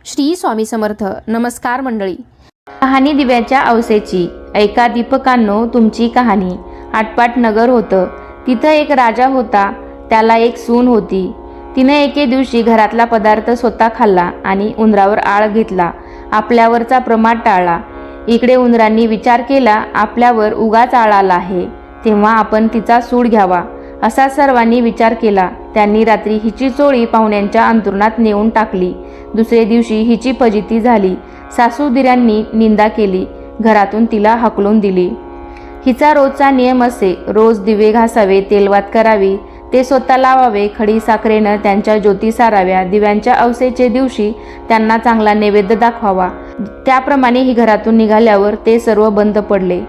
श्री स्वामी समर्थ. नमस्कार मंडळी. कहाणी दिव्याच्या औसेची. ऐका दीपकांनो तुमची कहाणी. आटपाट नगर होतं. तिथं एक राजा होता. त्याला एक सून होती. तिने एके दिवशी घरातला पदार्थ स्वतः खाल्ला आणि उंदरावर आळ घेतला. आपल्यावरचा प्रमाद टाळला. इकडे उंदरांनी विचार केला, आपल्यावर उगाच आळ आला आहे, तेव्हा आपण तिचा सूड घ्यावा, असा सर्वांनी विचार केला. त्यांनी रात्री हिची चोळी पाहुण्यांच्या अंथरुणात नेऊन टाकली. दुसरे दिवशी हिची फजिती झाली. सासूदिरांनी निंदा केली. घरातून तिला हाकलून दिली. हिचा रोजचा नियम असे, रोज दिवे घासावे, तेलवात करावी, ते स्वतः लावावे, खडी साखरेनं त्यांच्या ज्योती साराव्या, दिव्यांच्या औसेच्या दिवशी त्यांना चांगला नैवेद्य दाखवावा. त्याप्रमाणे ही घरातून निघाल्यावर ते सर्व बंद पडले.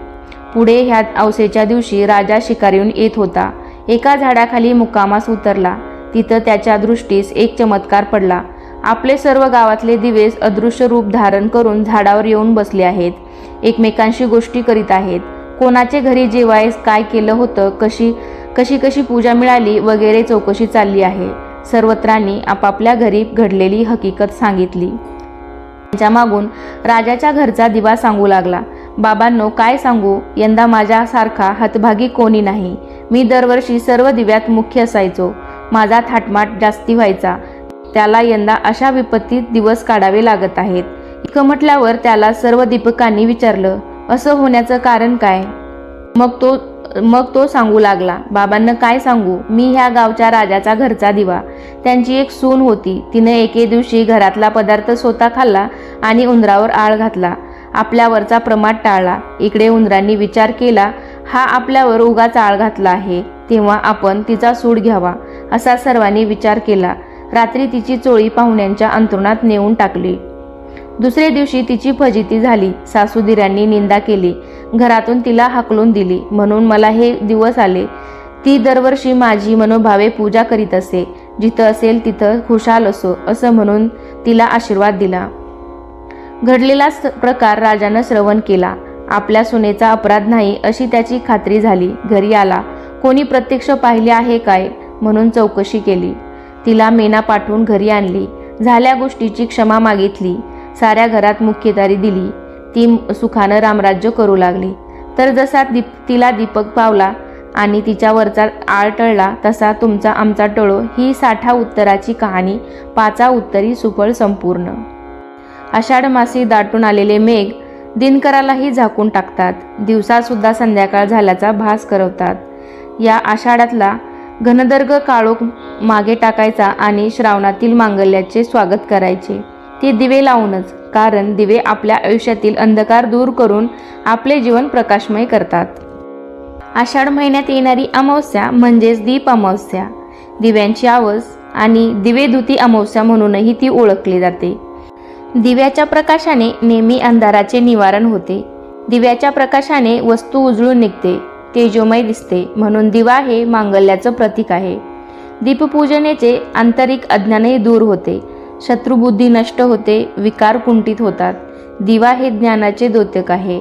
पुढे ह्या औसेच्या दिवशी राजा शिकारीहून येत होता. एका झाडाखाली मुक्कामास उतरला. तिथं त्याच्या दृष्टीस एक चमत्कार पडला. आपले सर्व गावातले दिवे अदृश्य रूप धारण करून झाडावर येऊन बसले आहेत. एकमेकांशी गोष्टी करीत आहेत. कोणाचे घरी जेवायस काय केलं होतं, कशी पूजा मिळाली वगैरे चौकशी चालली आहे. सर्वत्रांनी आपापल्या घरी घडलेली हकीकत सांगितली. त्यांच्या मागून राजाच्या घरचा दिवा सांगू लागला, बाबांनो काय सांगू, यंदा माझ्यासारखा हतभागी कोणी नाही. मी दरवर्षी सर्व दिव्यात मुख्य असायचो. माझा थाटमाट जास्ती व्हायचा. त्याला यंदा अशा विपत्तीत दिवस काढावे लागत आहेत. इतकं म्हटल्यावर त्याला सर्व दीपकांनी विचारलं, असं होण्याचं कारण काय? मग तो सांगू लागला, बाबांना काय सांगू, मी ह्या गावच्या राजाचा घरचा दिवा. त्यांची एक सून होती. तिने एके दिवशी घरातला पदार्थ स्वतः खाल्ला आणि उंदरावर आळ घातला. आपल्यावरचा प्रमाद टाळला. इकडे उंदरांनी विचार केला, हा आपल्यावर उगाच आळ घातला आहे, तेव्हा आपण तिचा सूड घ्यावा, असा सर्वांनी विचार केला. रात्री तिची चोळी पाहुण्यांच्या अंथरुणात नेऊन टाकली. दुसरे दिवशी तिची फजिती झाली. सासूदिरांनी निंदा केली. घरातून तिला हाकलून दिली. म्हणून मला हे दिवस आले. ती दरवर्षी माझी मनोभावे पूजा करीत असे. जिथं असेल तिथं खुशाल असो, असं म्हणून तिला आशीर्वाद दिला. घडलेला प्रकार राजानं श्रवण केला. आपल्या सुनेचा अपराध नाही अशी त्याची खात्री झाली. घरी आला. कोणी प्रत्यक्ष पाहिले आहे काय म्हणून चौकशी केली. तिला मेना पाठवून घरी आणली. झाल्या गोष्टीची क्षमा मागितली. साऱ्या घरात मुख्यदारी दिली. ती सुखानं रामराज्य करू लागली. तर जसा तिला दीपक पावला आणि तिच्यावरचा आळ टळला, तसा तुमचा आमचा टळो ही 60 उत्तराची कहाणी 5 उत्तरी सुफळ संपूर्ण. आषाढ मासी दाटून आलेले मेघ दिनकरालाही झाकून टाकतात. दिवसासुद्धा संध्याकाळ झाल्याचा भास करवतात. या आषाढातला घनदर्ग काळोख मागे टाकायचा आणि श्रावणातील मांगल्याचे स्वागत करायचे, ते दिवे लावूनच. कारण दिवे आपल्या आयुष्यातील अंधकार दूर करून आपले जीवन प्रकाशमय करतात. आषाढ महिन्यात येणारी अमावस्या म्हणजेच दीप अमावस्या, दिव्यांची आवस आणि दिवेधुती अमावस्या म्हणूनही ती ओळखली जाते. दिव्याच्या प्रकाशाने नेहमी अंधाराचे निवारण होते. दिव्याच्या प्रकाशाने वस्तू उजळून निघते, तेजोमय दिसते. म्हणून दिवा हे मांगल्याचं प्रतीक आहे. दीपपूजनेचे आंतरिक अज्ञानही दूर होते. शत्रुबुद्धी नष्ट होते. विकार कुंठित होतात. दिवा हे ज्ञानाचे द्योतक आहे.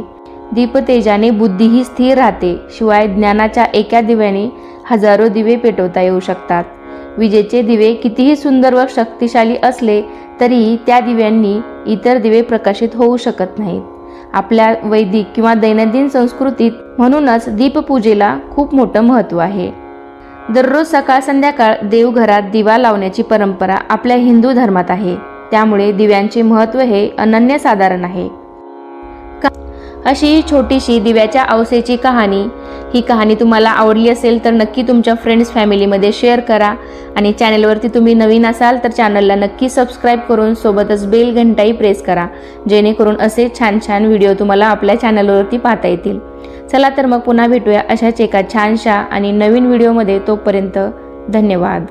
दीपतेजाने बुद्धीही स्थिर राहते. शिवाय ज्ञानाच्या एका दिव्याने हजारो दिवे पेटवता येऊ शकतात. विजेचे दिवे कितीही सुंदर व शक्तिशाली असले तरीही त्या दिव्यांनी इतर दिवे प्रकाशित होऊ शकत नाहीत. आपल्या वैदिक किंवा दैनंदिन संस्कृतीत म्हणूनच दीपपूजेला खूप मोठं महत्त्व आहे. दररोज सकाळ संध्याकाळ देवघरात दिवा लावण्याची परंपरा आपल्या हिंदू धर्मात आहे. त्यामुळे दिव्यांचे महत्त्व हे अनन्यसाधारण आहे. अशी छोटीशी दिव्याच्या औसेची कहाणी. ही कहाणी तुम्हाला आवडली असेल तर नक्की तुमच्या फ्रेंड्स फॅमिलीमध्ये शेअर करा. आणि चॅनलवरती तुम्ही नवीन असाल तर चॅनलला नक्की सबस्क्राईब करून सोबतच बेल घंटाही प्रेस करा, जेणेकरून असे छान छान व्हिडिओ तुम्हाला आपल्या चॅनलवरती पाहता येतील. चला तर मग पुन्हा भेटूया अशाच एका छानशा आणि नवीन व्हिडिओमध्ये. तोपर्यंत धन्यवाद.